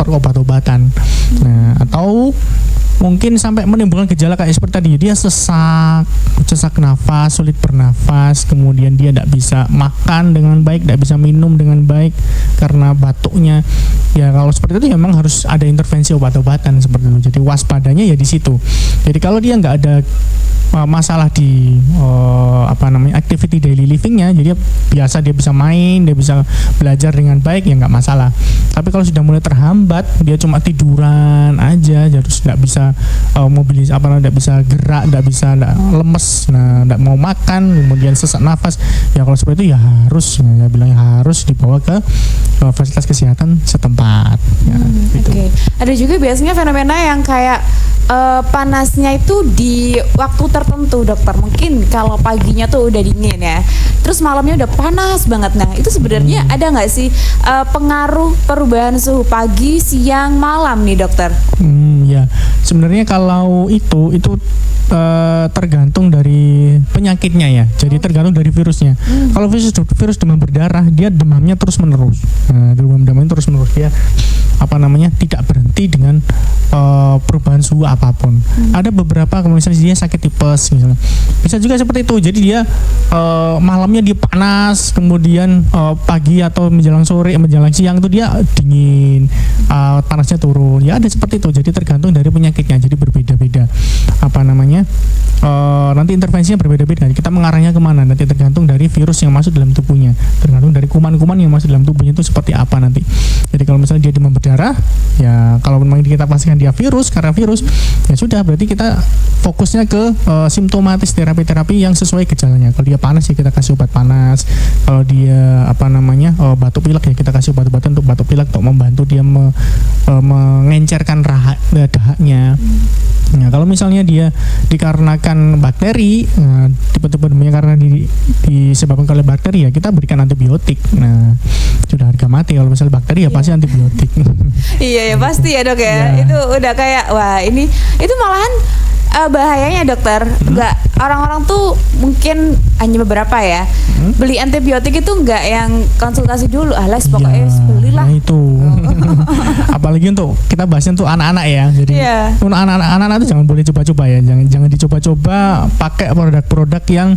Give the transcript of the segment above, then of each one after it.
melempar ke obat-obatan. Nah, atau mungkin sampai menimbulkan gejala kayak seperti tadi, dia sesak nafas, sulit bernafas, kemudian dia tidak bisa makan dengan baik, tidak bisa minum dengan baik karena batuknya. Ya kalau seperti itu memang harus ada intervensi obat-obatan seperti itu. Jadi waspadanya ya di situ. Jadi kalau dia nggak ada masalah di activity daily livingnya, jadi biasa dia bisa main, dia bisa belajar dengan baik, ya nggak masalah. Tapi kalau sudah mulai terhambat, dia cuma tiduran aja, terus nggak bisa nggak bisa gerak, nggak lemes, nggak mau makan, kemudian sesak nafas, ya kalau seperti itu ya harus dibawa ke fasilitas kesehatan setempat. Gitu. Okay. Ada juga biasanya fenomena yang kayak panasnya itu di waktu tertentu, dokter. Mungkin kalau paginya tuh udah dingin ya, terus malamnya udah panas banget. Nah, itu sebenarnya ada nggak sih pengaruh perubahan suhu pagi, siang, malam nih, dokter? Ya, sebenarnya kalau itu tergantung dari penyakitnya ya. Jadi tergantung dari virusnya. Kalau virus demam berdarah, dia demamnya terus menerus. Demamnya terus menerus, dia tidak berhenti dengan perubahan suhu apapun. Ada beberapa, misalnya dia sakit tipes misalnya, bisa juga seperti itu. Jadi dia malamnya dia panas, kemudian pagi atau menjelang sore, menjelang siang itu dia dingin, panasnya turun. Ya ada seperti itu. Jadi tergantung dari penyakitnya. Jadi berbeda-beda nanti intervensinya berbeda-beda. Kita mengarahnya kemana nanti tergantung dari virus yang masuk dalam tubuhnya, tergantung dari kuman-kuman yang masuk dalam tubuhnya itu seperti apa nanti. Jadi kalau misalnya dia demam berdarah, ya kalau memang kita pastikan dia karena virus, ya sudah, berarti kita fokusnya ke simptomatis, terapi-terapi yang sesuai gejalanya. Kalau dia panas ya kita kasih obat panas. Kalau dia batuk pilek ya kita kasih obat-obatan untuk batuk pilek untuk membantu dia mengencerkan dahaknya. Nah, kalau misalnya dia dikarenakan bakteri, tipe-tipe demamnya karena disebabkan oleh bakteri, ya kita berikan antibiotik. Nah, sudah harga mati kalau misalnya bakteri ya pasti antibiotik. Iya ya pasti ya, dok ya. Itu udah kayak wah ini itu malahan bahayanya, dokter. Enggak, orang-orang tuh mungkin hanya beberapa ya beli antibiotik itu enggak yang konsultasi dulu, pokoknya belilah. Nah itu apalagi untuk kita bahasnya untuk anak-anak ya. Jadi untuk anak-anak itu jangan boleh coba-coba ya, jangan dicoba-coba pakai produk-produk yang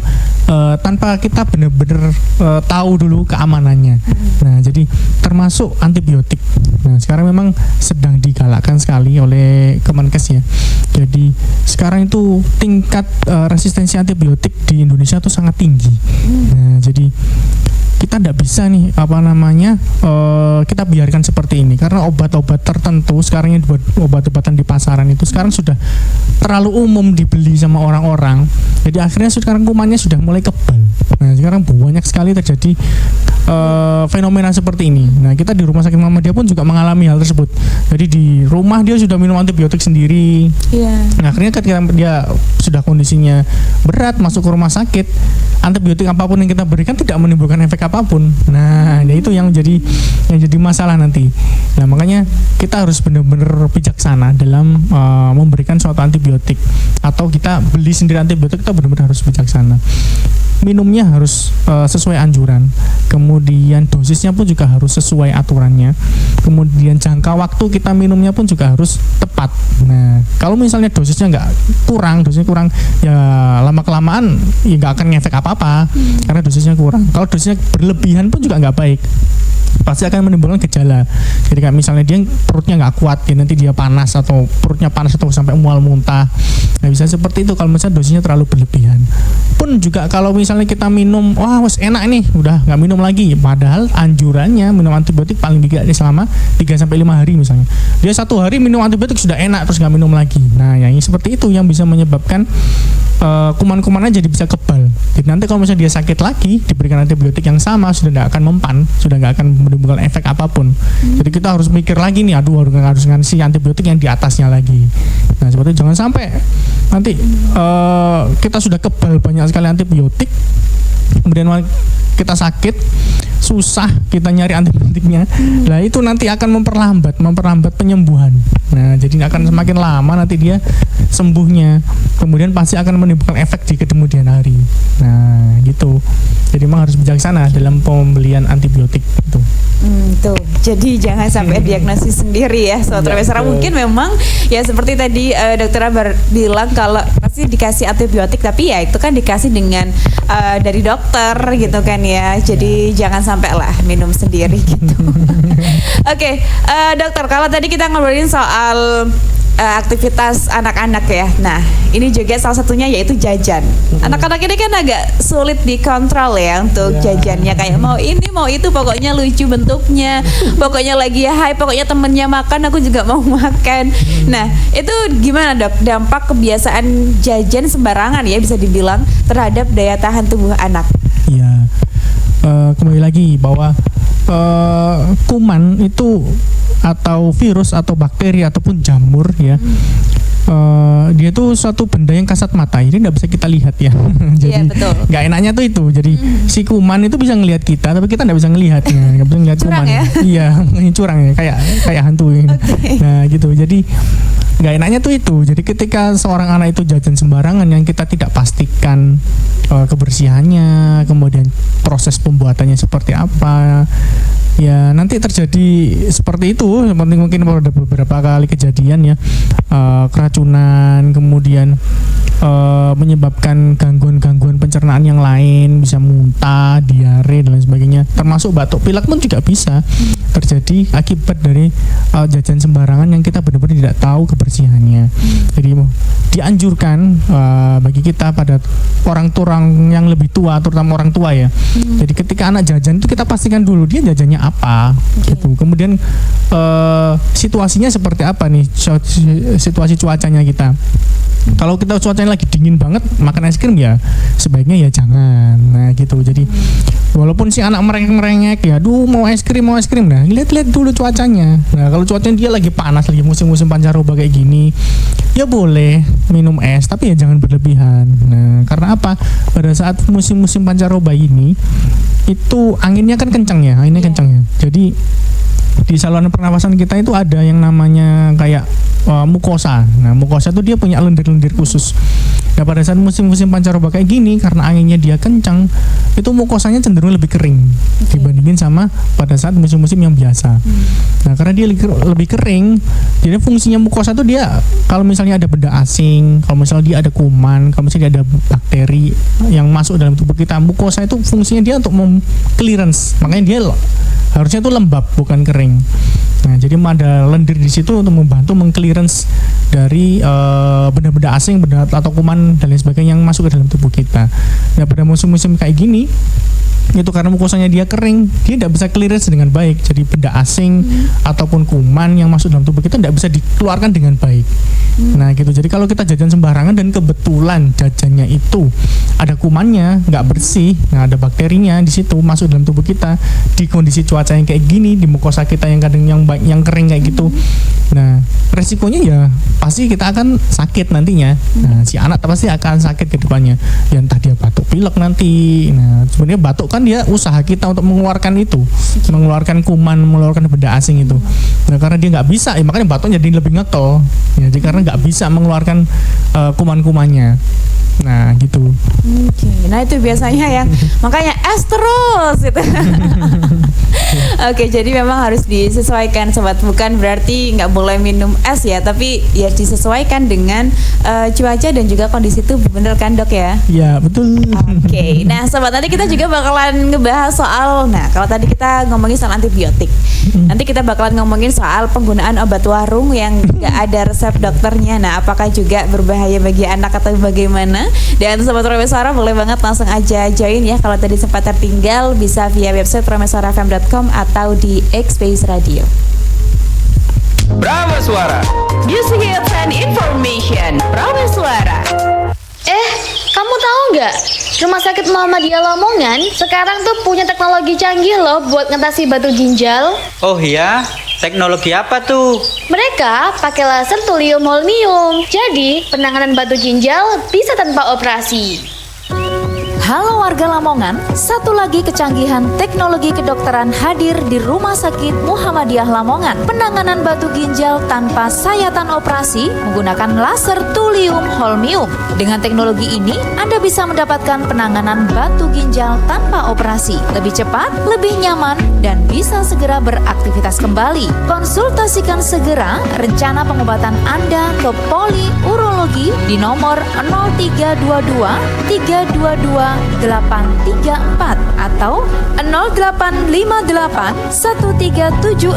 tanpa kita benar-benar tahu dulu keamanannya. Nah jadi termasuk antibiotik. Nah sekarang memang sedang digalakkan sekali oleh Kemenkes ya. Jadi sekarang itu tingkat resistensi antibiotik di Indonesia itu sangat tinggi. Nah, jadi kita tidak bisa nih kita biarkan seperti ini, karena obat-obat tertentu sekarang yang obat-obatan di pasaran itu sekarang sudah terlalu umum dibeli sama orang-orang. Jadi akhirnya sekarang kumannya sudah mulai kebal. Nah sekarang banyak sekali terjadi fenomena seperti ini. Nah kita di Rumah Sakit Muhammadiyah pun juga mengalami hal tersebut. Jadi di rumah dia sudah minum antibiotik sendiri. Nah akhirnya ketika dia sudah kondisinya berat masuk ke rumah sakit, antibiotik apapun yang kita berikan tidak menimbulkan efek apapun. Nah itu yang jadi masalah nanti. Nah makanya kita harus benar-benar bijaksana dalam memberikan suatu antibiotik, atau kita beli sendiri antibiotik, kita benar-benar harus bijaksana. Minumnya harus sesuai anjuran, kemudian dosisnya pun juga harus sesuai aturannya, kemudian jangka waktu kita minumnya pun juga harus tepat. Nah kalau misalnya dosisnya kurang ya lama kelamaan ya nggak akan ngefek apa-apa karena dosisnya kurang. Kalau dosisnya berlebihan pun juga nggak baik, pasti akan menimbulkan gejala. Jadi kayak misalnya dia perutnya nggak kuat, ya nanti dia panas atau perutnya panas atau sampai mual muntah. Nah bisa seperti itu kalau misalnya dosisnya terlalu berlebihan. Pun juga kalau misalnya kita minum, wes enak nih, udah nggak minum lagi. Padahal anjurannya minum antibiotik paling tidak selama 3-5 hari misalnya. Dia 1 hari minum antibiotik sudah enak, terus nggak minum lagi. Nah yang seperti itu yang bisa menyebabkan kuman-kumannya jadi bisa kebal. Jadi nanti kalau misalnya dia sakit lagi, diberikan antibiotik yang sama, sudah tidak akan mempan, sudah nggak akan menimbulkan efek apapun. Jadi kita harus mikir lagi nih, harus ngasih antibiotik yang di atasnya lagi. Nah seperti itu, jangan sampai nanti kita sudah kebal banyak sekali antibiotik, kemudian kita sakit, susah kita nyari antibiotiknya. Nah itu nanti akan memperlambat penyembuhan. Nah, jadi akan semakin lama nanti dia sembuhnya. Kemudian pasti akan menimbulkan efek di kemudian hari. Nah, gitu. Jadi memang harus bijaksana dalam pembelian antibiotik itu. Tuh. Jadi jangan sampai diagnosis sendiri ya, Sobat Trimesara. Mungkin memang ya seperti tadi Dokter Abar bilang kalau pasti dikasih antibiotik, tapi ya itu kan dikasih dengan dari dokter gitu kan ya. Jadi jangan sampai lah minum sendiri gitu. Oke, dokter, kalau tadi kita ngobrolin soal aktivitas anak-anak ya. Nah, ini juga salah satunya yaitu jajan. Anak-anak ini kan agak sulit dikontrol ya untuk jajannya, kayak mau ini mau itu, pokoknya lucu bentuknya, pokoknya lagi hype, pokoknya temennya makan aku juga mau makan. Nah, itu gimana dok dampak kebiasaan jajan sembarangan ya bisa dibilang terhadap daya tahan tubuh anak? Iya, kembali lagi bahwa kuman itu atau virus atau bakteri ataupun jamur ya, dia itu suatu benda yang kasat mata, jadi nggak bisa kita lihat ya. Jadi nggak enaknya tuh itu. Jadi si kuman itu bisa ngelihat kita, tapi kita nggak bisa ngelihatnya, nggak bisa ngelihat kuman. Ya? Iya, curang ya, kayak hantu ini. Nah gitu. Jadi nggak enaknya tuh itu. Jadi ketika seorang anak itu jajan sembarangan yang kita tidak pastikan kebersihannya, kemudian proses pembuatannya seperti apa, ya nanti terjadi seperti itu. Seperti mungkin ada beberapa kali kejadian ya, keracunan, kemudian menyebabkan gangguan-gangguan pencernaan yang lain, bisa muntah, diare dan lain sebagainya, termasuk batuk pilek pun juga bisa terjadi akibat dari jajan sembarangan yang kita benar-benar tidak tahu kebersihannya. Jadi dianjurkan bagi kita pada orang yang lebih tua, terutama orang tua ya. Jadi ketika anak jajan itu kita pastikan dulu dia jajannya apa gitu. Kemudian situasinya seperti apa nih, situasi cuacanya kita. Kalau kita cuacanya lagi dingin banget, makan es krim ya sebaiknya ya jangan. Nah gitu. Jadi walaupun si anak merengek-merengek ya, aduh mau es krim, nah lihat-lihat dulu cuacanya. Nah kalau cuacanya dia lagi panas, lagi musim-musim pancaroba kayak gini, ya boleh minum es, tapi ya jangan berlebihan. Nah karena apa? Pada saat musim-musim pancaroba ini itu anginnya kan kencang ya, kencang ya. Jadi di saluran pernapasan kita itu ada yang namanya kayak mukosa. Nah mukosa itu dia punya lendir-lendir khusus. Nah pada saat musim-musim pancaroba kayak gini, karena anginnya dia kencang, itu mukosanya cenderung lebih kering dibandingin sama pada saat musim-musim yang biasa. Nah karena dia lebih kering, jadi fungsinya mukosa itu dia kalau misalnya ada benda asing, kalau misalnya dia ada kuman, kalau misalnya dia ada bakteri yang masuk dalam tubuh kita, mukosa itu fungsinya dia untuk clearance. Makanya dia harusnya itu lembab bukan kering. Nah, jadi ada lendir di situ untuk membantu mengclearance dari benda-benda asing, benda atau kuman dan lain sebagainya yang masuk ke dalam tubuh kita. Nah, pada musim-musim kayak gini itu karena mukosanya dia kering, dia tidak bisa clearance dengan baik. Jadi benda asing ataupun kuman yang masuk dalam tubuh kita tidak bisa dikeluarkan dengan baik. Nah gitu. Jadi kalau kita jajan sembarangan dan kebetulan jajannya itu ada kumannya, nggak bersih, nggak ada bakterinya di situ masuk dalam tubuh kita, di kondisi cuaca yang kayak gini, di mukosa kita yang kadang yang kering kayak gitu. Nah resikonya ya pasti kita akan sakit nantinya. Nah si anak pasti akan sakit ke depannya. Ya entah dia batuk pilek nanti. Nah sebenarnya batuk kan dia usaha kita untuk mengeluarkan itu, mengeluarkan kuman, mengeluarkan benda asing itu. Nah karena dia nggak bisa, ya makanya batuk jadi lebih ngetol. Ya, jadi karena nggak bisa mengeluarkan kuman-kumannya. Nah gitu. Nah itu biasanya yang makanya es terus gitu. Oke, jadi memang harus disesuaikan sobat, bukan berarti nggak boleh minum es ya, tapi ya disesuaikan dengan cuaca dan juga kondisi tubuh, bener kan dok ya? Iya betul. Oke, nah sobat, nanti kita juga bakalan ngebahas soal, nah kalau tadi kita ngomongin soal antibiotik, nanti kita bakalan ngomongin soal penggunaan obat warung yang nggak ada resep dokternya. Nah apakah juga berbahaya bagi anak atau bagaimana? Dan sobat Prameswara boleh banget langsung aja join ya. Kalau tadi sempat tertinggal bisa via website prameswarafm.com atau di X-Space Radio. Prameswara, Music Hits and Information. Prameswara. Kamu tahu nggak? Rumah Sakit Muhammadiyah Lamongan sekarang tuh punya teknologi canggih loh buat ngatasi batu ginjal. Oh iya? Teknologi apa tuh? Mereka pakai laser thulium holmium. Jadi, penanganan batu ginjal bisa tanpa operasi. Halo warga Lamongan, satu lagi kecanggihan teknologi kedokteran hadir di Rumah Sakit Muhammadiyah Lamongan. Penanganan batu ginjal tanpa sayatan operasi menggunakan laser thulium holmium. Dengan teknologi ini, Anda bisa mendapatkan penanganan batu ginjal tanpa operasi. Lebih cepat, lebih nyaman, dan bisa segera beraktivitas kembali. Konsultasikan segera rencana pengobatan Anda ke Poli Urologi di nomor 0322 322 834 atau 0858 1376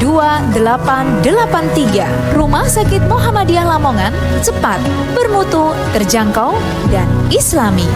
2883. Rumah Sakit Muhammadiyah Lamongan, cepat, bermutu, terjangkau, dan islami.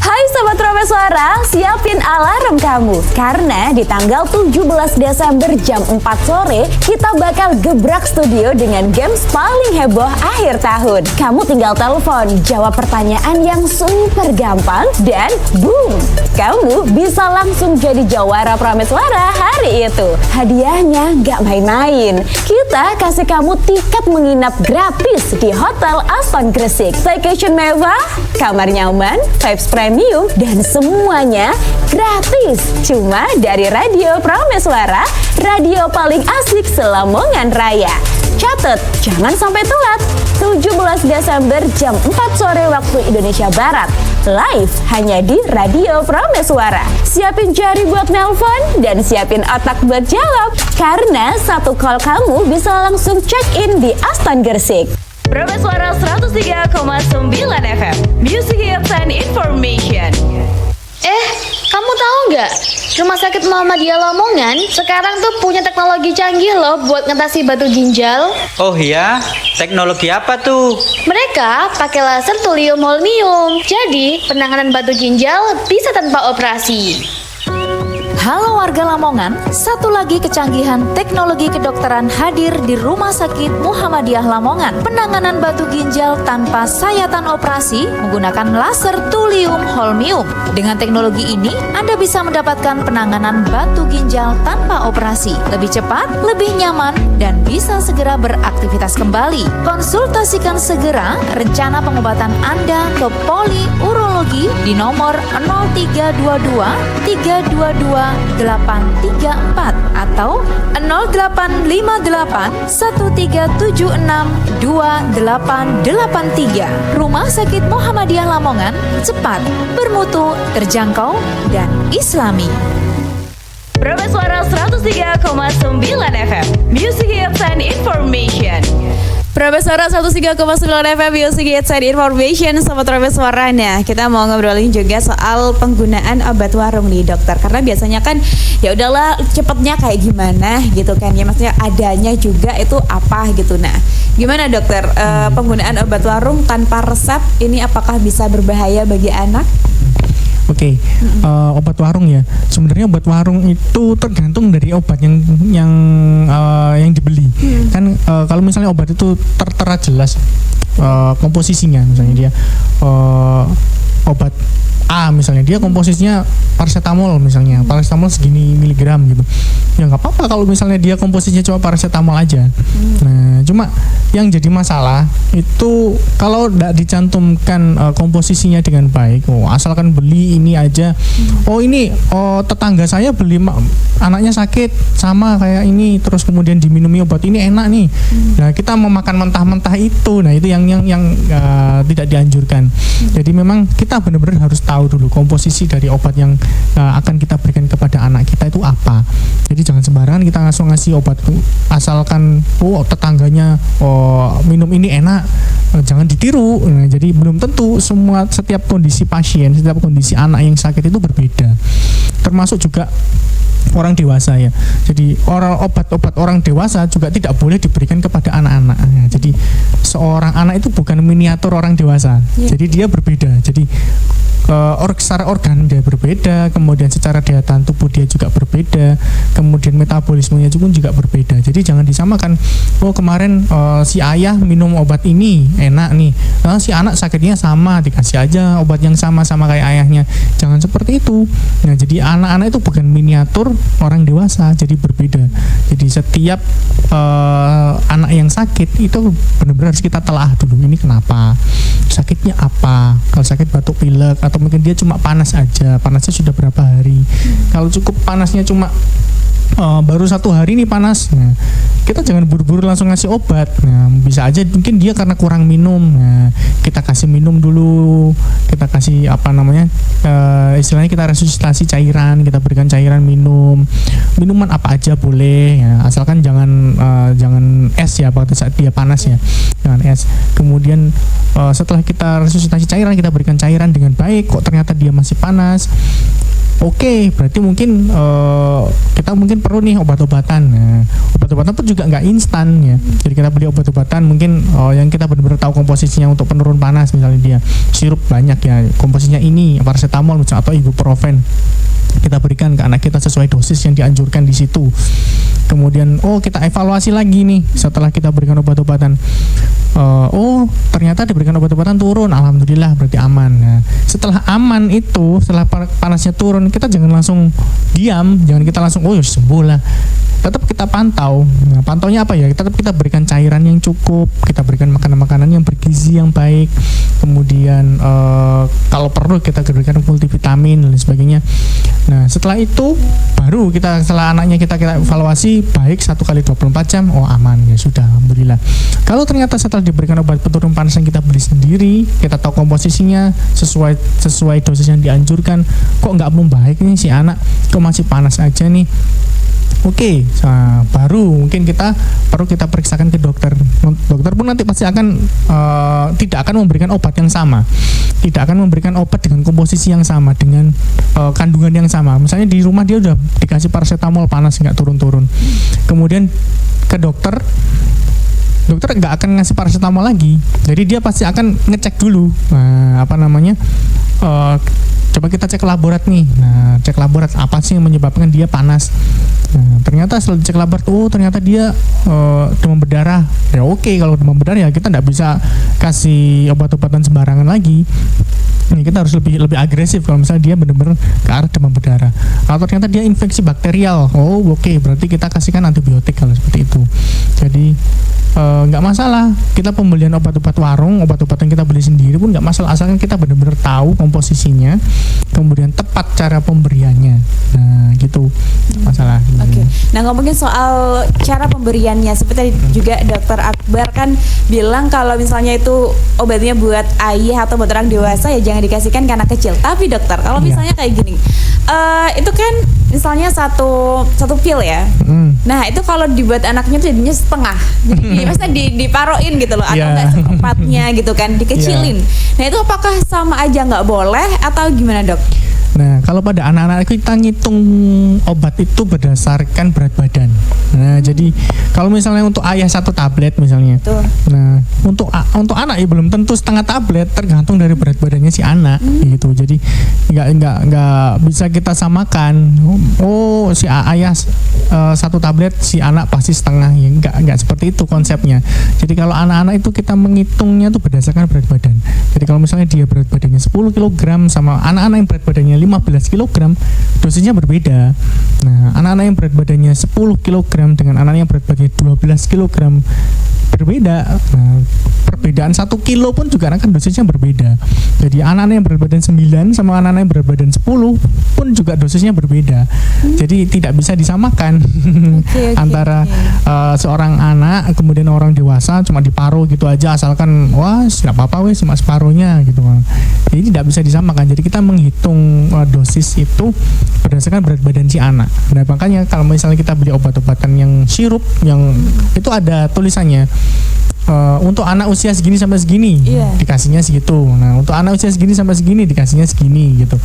Hai Sobat Promes Suara, siapin alarm kamu karena di tanggal 17 Desember jam 4 sore kita bakal gebrak studio dengan games paling heboh akhir tahun. Kamu tinggal telepon, jawab pertanyaan yang super gampang dan boom, kamu bisa langsung jadi jawara Promes Suara hari itu. Hadiahnya gak main-main, kita kasih kamu tiket menginap gratis di Hotel Aston Gresik. Staycation mewah, kamar nyaman, vibes premium, dan semuanya gratis. Cuma dari Radio Promes Suara, radio paling asik se-Lamongan Raya. Catat, jangan sampai telat. 17 Desember jam 4 sore waktu Indonesia Barat. Live hanya di Radio Promes Suara. Siapin jari buat nelpon dan siapin otak buat jawab. Karena satu call kamu bisa langsung check in di Aston Gresik. Promes Suara 103,9 FM, Music Hits and Information. Kamu tahu nggak? Rumah Sakit Muhammadiyah Lamongan sekarang tuh punya teknologi canggih loh buat ngatasi batu ginjal. Oh iya, teknologi apa tuh? Mereka pakai laser thulium holmium. Jadi, penanganan batu ginjal bisa tanpa operasi. Halo warga Lamongan, satu lagi kecanggihan teknologi kedokteran hadir di Rumah Sakit Muhammadiyah Lamongan. Penanganan batu ginjal tanpa sayatan operasi menggunakan laser thulium holmium. Dengan teknologi ini, Anda bisa mendapatkan penanganan batu ginjal tanpa operasi. Lebih cepat, lebih nyaman, dan bisa segera beraktivitas kembali. Konsultasikan segera rencana pengobatan Anda ke Poli Urologi di nomor 0322 322 834 atau 0858 1376 2883. Rumah Sakit Muhammadiyah Lamongan, cepat, bermutu, terjangkau, dan islami. Promes Suara 103,9 FM, Music Hits and Information. Promes Suara 103,9 FM Music Hits and Information. Sobat Promes Suara, nah kita mau ngobrolin juga soal penggunaan obat warung nih dokter. Karena biasanya kan ya udahlah cepetnya kayak gimana gitu kan ya, maksudnya adanya juga itu apa gitu. Nah gimana dokter, penggunaan obat warung tanpa resep ini apakah bisa berbahaya bagi anak? Oke, obat warung ya. Sebenarnya obat warung itu tergantung dari obat yang dibeli. Kan kalau misalnya obat itu tertera jelas komposisinya, misalnya dia obat A misalnya, dia komposisinya paracetamol misalnya, paracetamol segini miligram gitu. Ya nggak apa-apa kalau misalnya dia komposisinya cuma paracetamol aja. Nah, cuma yang jadi masalah itu kalau tidak dicantumkan komposisinya dengan baik. Asalkan beli ini aja. Tetangga saya beli anaknya sakit sama kayak ini, terus kemudian diminumi obat ini enak nih. Nah, kita memakan mentah-mentah itu. Nah, itu yang tidak dianjurkan. Jadi memang kita benar-benar harus tahu dulu komposisi dari obat yang akan kita berikan kepada anak kita itu apa. Jadi jangan sembarangan kita langsung ngasih obat asalkan tetangganya minum ini enak, jangan ditiru. Nah, jadi belum tentu setiap kondisi pasien, setiap kondisi anak yang sakit itu berbeda. Termasuk juga orang dewasa ya. Jadi obat-obat orang dewasa juga tidak boleh diberikan kepada anak-anak. Nah, jadi seorang anak itu bukan miniatur orang dewasa. Jadi dia berbeda. Jadi secara organ dia berbeda, kemudian secara daya tahan tubuh dia juga berbeda, kemudian metabolismenya juga berbeda. Jadi jangan disamakan. Kemarin si ayah minum obat ini enak nih, si anak sakitnya sama, dikasih aja obat yang sama kayak ayahnya. Jangan seperti itu. Nah, jadi anak-anak itu bukan miniatur orang dewasa, jadi berbeda. Jadi setiap anak yang sakit itu benar-benar harus kita telah dulu, ini kenapa, sakitnya apa. Kalau sakit batuk pilek atau mungkin dia cuma panas aja, panasnya sudah berapa hari. Kalau cukup panasnya cuma baru 1 hari nih panas, nah, kita jangan buru-buru langsung ngasih obat. Nah, bisa aja mungkin dia karena kurang minum. Nah, kita kasih minum dulu, kita kasih istilahnya kita resusitasi cairan, kita berikan cairan minum, minuman apa aja boleh, ya, asalkan jangan es ya pada saat dia panas ya, jangan es. Kemudian setelah kita resusitasi cairan, kita berikan cairan dengan baik, kok ternyata dia masih panas. Oke, berarti mungkin kita mungkin perlu nih obat-obatan. Nah, obat-obatan pun juga nggak instan ya. Jadi kita beli obat-obatan mungkin yang kita benar-benar tahu komposisinya untuk penurun panas, misalnya dia sirup banyak ya, komposisinya ini paracetamol misalnya atau ibuprofen. Kita berikan ke anak kita sesuai dosis yang dianjurkan di situ. Kemudian kita evaluasi lagi nih setelah kita berikan obat-obatan. Ternyata diberikan obat-obatan turun, alhamdulillah berarti aman. Nah, setelah aman itu, setelah panasnya turun, kita jangan langsung diam, jangan kita langsung sembuh lah. Tetap kita pantau. Nah, pantaunya apa ya? Tetap kita berikan cairan yang cukup, kita berikan makanan-makanan yang bergizi yang baik. Kemudian kalau perlu kita berikan multivitamin dan sebagainya. Nah, setelah itu baru setelah anaknya kita evaluasi baik 1 kali 24 jam, aman ya sudah, alhamdulillah. Kalau ternyata setelah diberikan obat penurun panas yang kita beli sendiri, kita tahu komposisinya sesuai dosis yang dianjurkan, kok nggak membaik nih si anak, kok masih panas aja nih. Oke, baru mungkin kita periksakan ke dokter. Dokter pun nanti pasti akan tidak akan memberikan obat yang sama, tidak akan memberikan obat dengan komposisi yang sama, dengan kandungan yang sama. Misalnya di rumah dia udah dikasih paracetamol panas nggak turun-turun, kemudian ke dokter nggak akan ngasih paracetamol lagi. Jadi dia pasti akan ngecek dulu, coba kita cek laborat nih. Nah, cek laborat apa sih yang menyebabkan dia panas. Nah, ternyata setelah cek laborat, ternyata dia demam berdarah. Ya oke, kalau demam berdarah ya kita nggak bisa kasih obat-obatan sembarangan lagi. Ini kita harus lebih agresif kalau misalnya dia benar-benar ke arah demam berdarah. Atau ternyata dia infeksi bakterial. Oke, berarti kita kasihkan antibiotik kalau seperti itu. Jadi nggak masalah kita pembelian obat-obat warung, obat-obat yang kita beli sendiri pun nggak masalah, asalkan kita benar-benar tahu komposisinya, kemudian tepat cara pemberiannya. Nah gitu masalah. Oke. Nah ngomongin soal cara pemberiannya, seperti juga Dokter Akbar kan bilang kalau misalnya itu obatnya buat ayah atau buat orang dewasa ya jangan dikasihkan ke anak kecil. Tapi dokter kalau misalnya kayak gini, itu kan misalnya satu pil ya. Nah itu kalau dibuat anaknya tuh jadinya setengah. Jadi maksudnya diparoin gitu loh, atau nggak seperempatnya gitu kan, dikecilin. Nah itu apakah sama aja nggak boleh atau gimana dok? Nah, kalau pada anak-anak kita ngitung obat itu berdasarkan berat badan. Nah, jadi kalau misalnya untuk ayah 1 tablet misalnya. Betul. Nah, untuk anak ya belum tentu setengah tablet, tergantung dari berat badannya si anak gitu. Jadi nggak bisa kita samakan. Si ayah 1 tablet, si anak pasti setengah. Ya nggak seperti itu konsepnya. Jadi kalau anak-anak itu kita menghitungnya tuh berdasarkan berat badan. Jadi kalau misalnya dia berat badannya 10 kg sama anak-anak yang berat badannya 15 kg, dosisnya berbeda. Nah, anak-anak yang berat badannya 10 kg dengan anak yang berat badannya 12 kg berbeda. Nah, perbedaan 1 kilo pun juga akan dosisnya berbeda. Jadi anak-anak yang berat badan 9 sama anak-anak yang berat badan 10 pun juga dosisnya berbeda. Jadi tidak bisa disamakan antara seorang anak kemudian orang dewasa cuma diparuh gitu aja, asalkan nggak apa-apa cuma separuhnya gitu. Jadi tidak bisa disamakan. Jadi kita menghitung dosis itu berdasarkan berat badan si anak. Nah makanya kalau misalnya kita beli obat-obatan yang sirup yang itu ada tulisannya untuk anak usia segini sampai segini dikasihnya segitu. Nah untuk anak usia segini sampai segini dikasihnya segini gitu.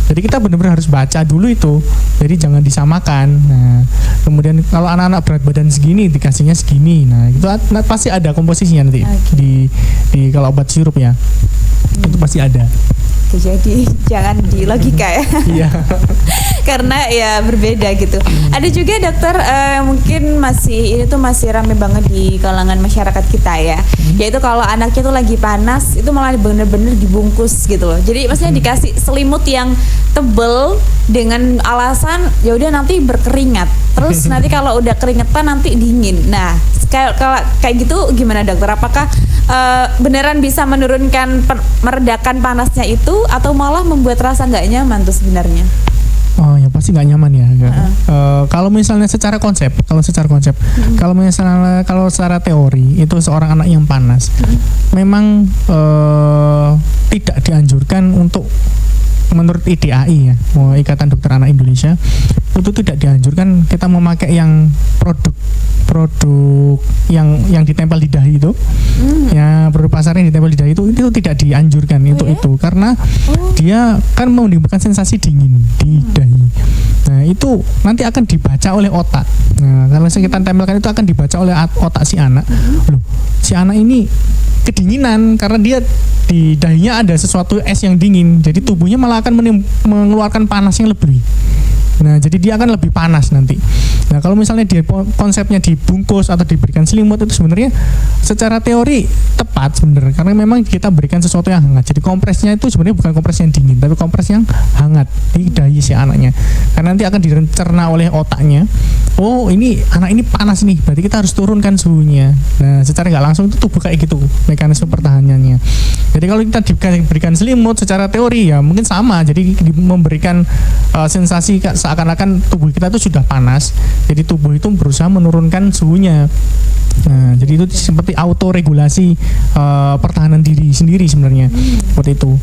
Jadi kita benar-benar harus baca dulu itu. Jadi jangan disamakan. Nah kemudian kalau anak-anak berat badan segini dikasihnya segini. Nah itu pasti ada komposisinya nanti di kalau obat sirup ya. Itu pasti ada. gitu. Jadi jangan di logika ya. Iya. Karena ya berbeda gitu. Ada juga dokter mungkin ini tuh masih rame banget di kalangan masyarakat kita ya. Yaitu kalau anaknya tuh lagi panas itu malah bener-bener dibungkus gitu loh. Jadi maksudnya dikasih selimut yang tebel dengan alasan ya udah nanti berkeringat. Terus nanti kalau udah keringetan nanti dingin. Nah, kalau kayak gitu gimana dokter? Apakah beneran bisa menurunkan meredakan panasnya itu atau malah membuat rasa nggak nyaman tuh sebenarnya? Oh ya pasti nggak nyaman ya. Kalau misalnya secara konsep, kalau misalnya kalau secara teori itu seorang anak yang panas, memang tidak dianjurkan untuk, menurut IDAI ya, Ikatan Dokter Anak Indonesia, itu tidak dianjurkan kita memakai yang produk yang ditempel di dahi itu, ya produk pasar yang ditempel di dahi itu tidak dianjurkan itu karena dia kan menimbulkan sensasi dingin di dahi. Nah itu nanti akan dibaca oleh otak. Nah kalau kita tempelkan itu akan dibaca oleh otak si anak. Loh, si anak ini kedinginan karena dia di dahinya ada sesuatu es yang dingin, jadi tubuhnya malah akan mengeluarkan panas yang lebih. Nah, jadi dia akan lebih panas nanti. Nah, kalau misalnya dia konsepnya dibungkus atau diberikan selimut itu sebenarnya secara teori tepat sebenarnya, karena memang kita berikan sesuatu yang hangat. Jadi kompresnya itu sebenarnya bukan kompres yang dingin, tapi kompres yang hangat di dahi si anaknya. Karena nanti akan dicerna oleh otaknya. Oh, ini anak ini panas nih, berarti kita harus turunkan suhunya. Nah, secara nggak langsung itu tubuh kayak gitu mekanisme pertahanannya. Jadi kalau kita diberikan selimut secara teori ya mungkin sama. Jadi memberikan sensasi seakan-akan tubuh kita itu sudah panas, jadi tubuh itu berusaha menurunkan suhunya. Nah, jadi itu seperti autoregulasi pertahanan diri sendiri sebenarnya, seperti itu.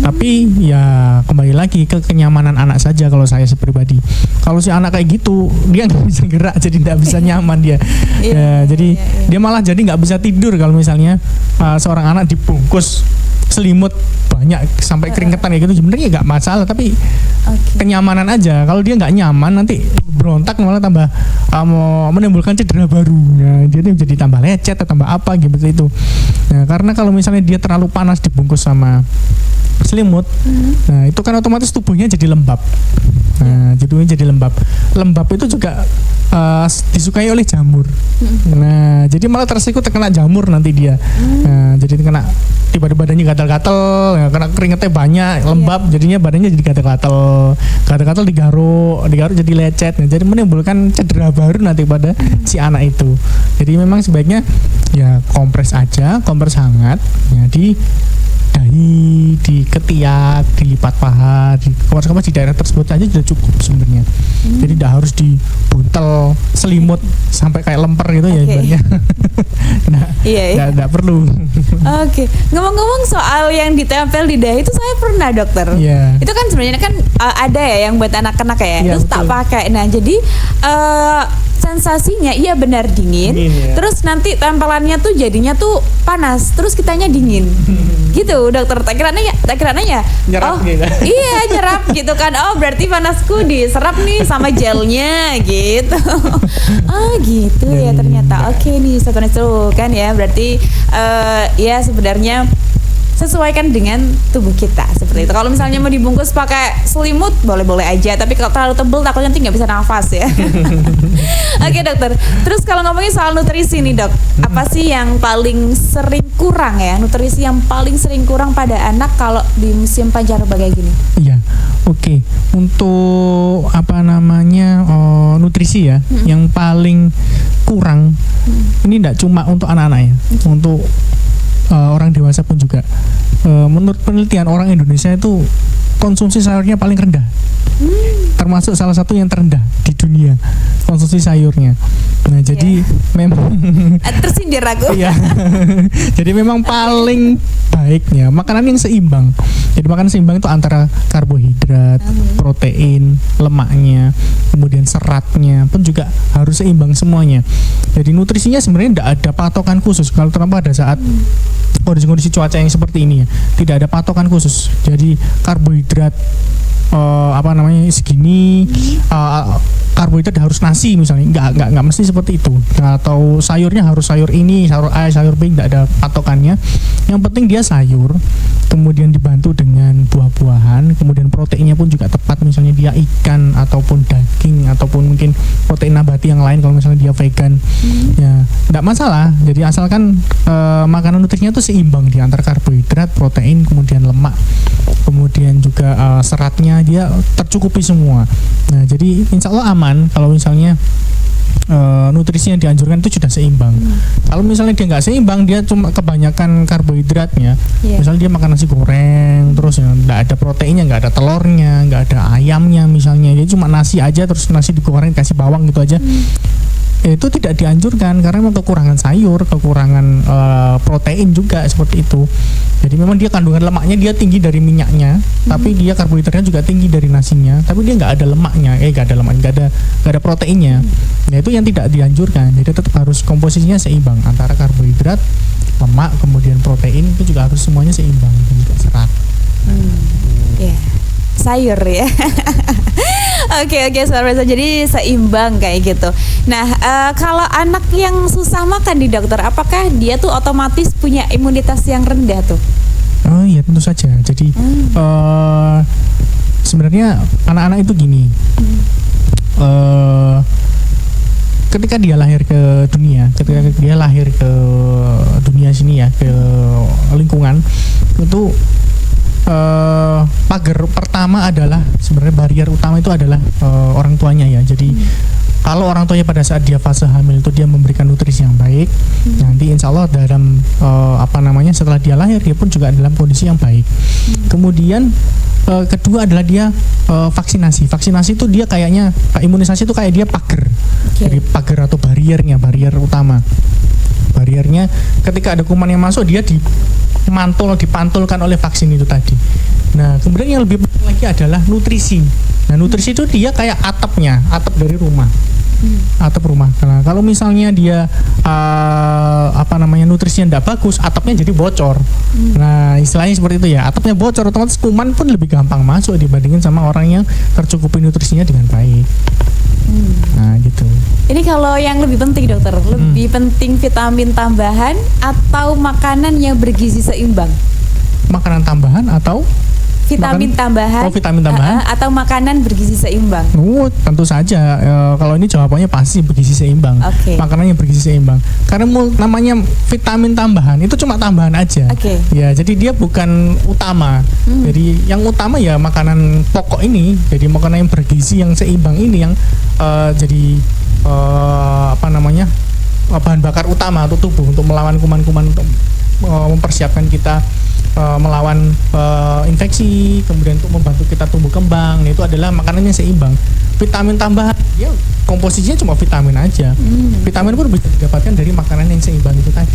Tapi ya kembali lagi ke kenyamanan anak saja kalau saya pribadi. Kalau si anak kayak gitu, dia nggak bisa gerak, jadi nggak bisa nyaman dia. Jadi dia malah jadi nggak bisa tidur kalau misalnya seorang anak dibungkus selimut banyak sampai keringetan kayak gitu. Sebenarnya nggak masalah, tapi kenyamanan aja. Kalau dia nggak nyaman nanti berontak malah tambah menimbulkan cedera baru. Nah, dia jadi tambah lecet atau tambah apa gitu itu. Nah, karena kalau misalnya dia terlalu panas dibungkus sama selimut, nah itu kan otomatis tubuhnya jadi lembab. Nah, tubuhnya jadi lembab. Lembab itu juga disukai oleh jamur. Nah, jadi malah terkena jamur nanti dia. Nah, jadi kena tiba-tiba badannya gatal-gatal, ya, kena keringetnya banyak, lembab, jadinya badannya jadi gatal-gatal digaruk jadi lecet. Nah, jadi menimbulkan cedera baru nanti pada si anak itu. Jadi memang sebaiknya ya kompres aja, kompres hangat, ya, di dahi, di ketiak, dilipat paha, di kompres di daerah tersebut aja sudah cukup sebenarnya. Jadi tidak harus dibuntel selimut sampai kayak lemper gitu ya sebenarnya. Nah, tidak perlu. Ngomong-ngomong soal yang ditempel di dahi itu saya pernah dokter. Itu kan sebenarnya kan ada ya yang buat anak-anak ya. Terus betul. Tak pakai. Nah, jadi sensasinya iya benar dingin ya. Terus nanti tempelannya tuh jadinya tuh panas, terus kitanya dingin. Gitu dokter, tak kiranya nyerap gitu. Iya nyerap gitu kan. Oh berarti panasku diserap nih sama gelnya gitu. Oh gitu ya ternyata. Oke nih seru kan ya. Berarti ya sebenarnya sesuaikan dengan tubuh kita seperti itu. Kalau misalnya mau dibungkus pakai selimut boleh-boleh aja, tapi kalau terlalu tebal takutnya nanti nggak bisa nafas ya. Oke dokter. Terus kalau ngomongin soal nutrisi nih dok, apa sih yang paling sering kurang ya? Nutrisi yang paling sering kurang pada anak kalau di musim pancaroba kayak gini? Iya, oke. Untuk nutrisi ya, yang paling kurang ini tidak cuma untuk anak-anak ya, untuk orang dewasa pun juga. Menurut penelitian orang Indonesia itu konsumsi sayurnya paling rendah, termasuk salah satu yang terendah di dunia konsumsi sayurnya. Nah jadi memang tersindir aku. Iya. Jadi memang paling baiknya makanan yang seimbang. Jadi makanan seimbang itu antara karbohidrat, protein, lemaknya, kemudian seratnya pun juga harus seimbang semuanya. Jadi nutrisinya sebenarnya tidak ada patokan khusus. Kalau terutama pada saat kondisi cuaca yang seperti ini ya, tidak ada patokan khusus. Jadi karbohidrat segini, karbohidrat harus nasi misalnya, nggak mesti seperti itu. Atau sayurnya harus sayur ini, sayur A, sayur B, nggak ada patokannya. Yang penting dia sayur, kemudian dibantu dengan buah-buahan, kemudian proteinnya pun juga tepat, misalnya dia ikan ataupun daging ataupun mungkin protein nabati yang lain kalau misalnya dia vegan, ya nggak masalah. Jadi asalkan makanan nutrisinya itu seimbang di antara karbohidrat, protein, kemudian lemak, kemudian juga seratnya dia tercukupi semua. Nah jadi insya Allah aman kalau misalnya nutrisi yang dianjurkan itu sudah seimbang. Kalau misalnya dia nggak seimbang, dia cuma kebanyakan karbohidratnya, misalnya dia makan nasi goreng terus ya, nggak ada proteinnya, nggak ada telurnya, nggak ada ayamnya misalnya, dia cuma nasi aja terus nasi digoreng kasih bawang gitu aja, itu tidak dianjurkan karena memang kekurangan sayur, kekurangan protein juga seperti itu. Jadi memang dia kandungan lemaknya dia tinggi dari minyaknya, tapi dia karbohidratnya juga tinggi dari nasinya, tapi dia nggak ada lemaknya, nggak ada proteinnya. Nah itu yang tidak dianjurkan. Jadi tetap harus komposisinya seimbang antara karbohidrat, lemak, kemudian protein itu juga harus semuanya seimbang, dan juga serat. Sayur ya. Oke, saudara, jadi seimbang kayak gitu. Nah, kalau anak yang susah makan di dokter, apakah dia tuh otomatis punya imunitas yang rendah tuh? Oh iya, tentu saja. Jadi sebenarnya anak-anak itu gini, ketika dia lahir ke dunia, sini ya, ke lingkungan itu, pagar pertama adalah sebenarnya barrier utama itu adalah orang tuanya ya. Jadi kalau orang tuanya pada saat dia fase hamil itu dia memberikan nutrisi yang baik, nanti insya Allah dalam setelah dia lahir dia pun juga dalam kondisi yang baik. Kemudian kedua adalah dia vaksinasi itu dia kayaknya imunisasi itu kayak dia pagar. Jadi pagar atau barrier utama. Barriernya ketika ada kuman yang masuk dia dipantulkan oleh vaksin itu tadi. Nah kemudian yang lebih penting lagi adalah nutrisi. Nah nutrisi itu dia kayak atap dari rumah. Atap rumah. Nah, kalau misalnya dia nutrisinya tidak bagus, atapnya jadi bocor. Nah istilahnya seperti itu ya, atapnya bocor otomatis kuman pun lebih gampang masuk dibandingin sama orang yang tercukupi nutrisinya dengan baik. Nah gitu. Ini kalau yang lebih penting dokter, lebih penting vitamin tambahan atau makanan yang bergizi seimbang? Makanan tambahan atau vitamin tambahan atau makanan bergizi seimbang? Tentu saja. Kalau ini jawabannya pasti bergizi seimbang. Makanan yang bergizi seimbang. Karena namanya vitamin tambahan itu cuma tambahan aja. Ya, jadi dia bukan utama. Jadi yang utama ya makanan pokok ini. Jadi makanan yang bergizi yang seimbang ini yang jadi bahan bakar utama untuk tubuh untuk melawan kuman-kuman, untuk mempersiapkan kita melawan infeksi, kemudian untuk membantu kita tumbuh kembang. Nah, itu adalah makanan yang seimbang. Vitamin tambahan ya komposisinya cuma vitamin aja. Vitamin pun bisa didapatkan dari makanan yang seimbang itu tadi.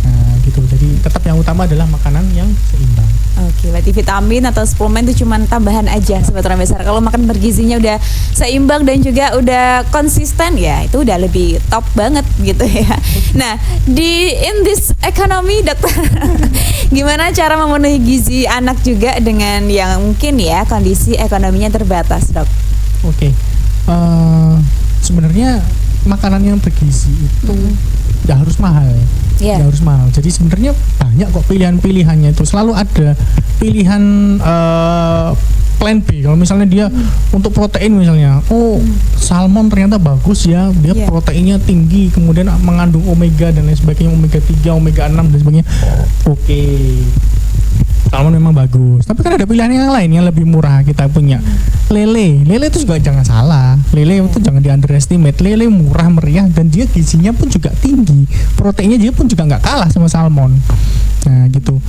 Nah gitu, jadi tetap yang utama adalah makanan yang seimbang. Oke, berarti vitamin atau suplemen itu cuma tambahan aja Sobat Orang Besar. Kalau makan bergizinya udah seimbang dan juga udah konsisten, ya itu udah lebih top banget gitu ya. Nah, in this economy dokter, gimana cara memenuhi gizi anak juga dengan yang mungkin ya kondisi ekonominya terbatas, Dok? Oke. Sebenarnya makanan yang bergizi itu tidak harus mahal. Tidak harus mahal. Jadi sebenarnya banyak kok pilihan-pilihannya itu. Selalu ada pilihan plan B. Kalau misalnya dia untuk protein misalnya, salmon ternyata bagus ya, dia proteinnya tinggi, kemudian mengandung omega dan lain sebagainya, omega 3, omega 6 dan sebagainya. Oke. Salmon memang bagus, tapi kan ada pilihan yang lain yang lebih murah. Kita punya lele itu juga jangan salah, lele itu jangan di underestimate. Lele murah meriah dan dia gizinya pun juga tinggi, proteinnya dia pun juga nggak kalah sama salmon. Nah gitu.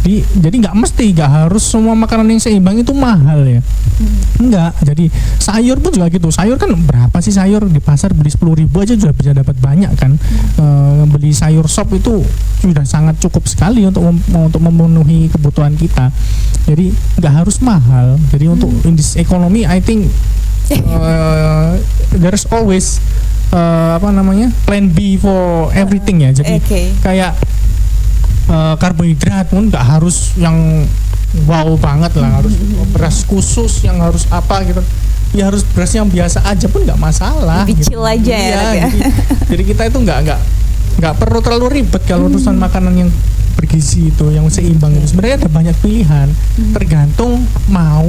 Jadi nggak harus semua makanan yang seimbang itu mahal ya. Enggak. Jadi sayur pun juga gitu. Sayur kan berapa sih sayur di pasar, beli 10.000 aja sudah bisa dapat banyak kan. Beli sayur sop itu sudah sangat cukup sekali untuk memenuhi kebutuhan kita. Jadi nggak harus mahal. Jadi untuk in this economy I think there's always plan B for everything ya. Jadi kayak karbohidrat pun nggak harus yang wow banget lah, harus beras khusus yang harus apa gitu. ya harus beras yang biasa aja pun nggak masalah. Lebih chill aja ya, Iya, jadi kita itu nggak perlu terlalu ribet kalau urusan makanan yang bergizi itu, yang seimbang itu. Sebenarnya ada banyak pilihan, tergantung mau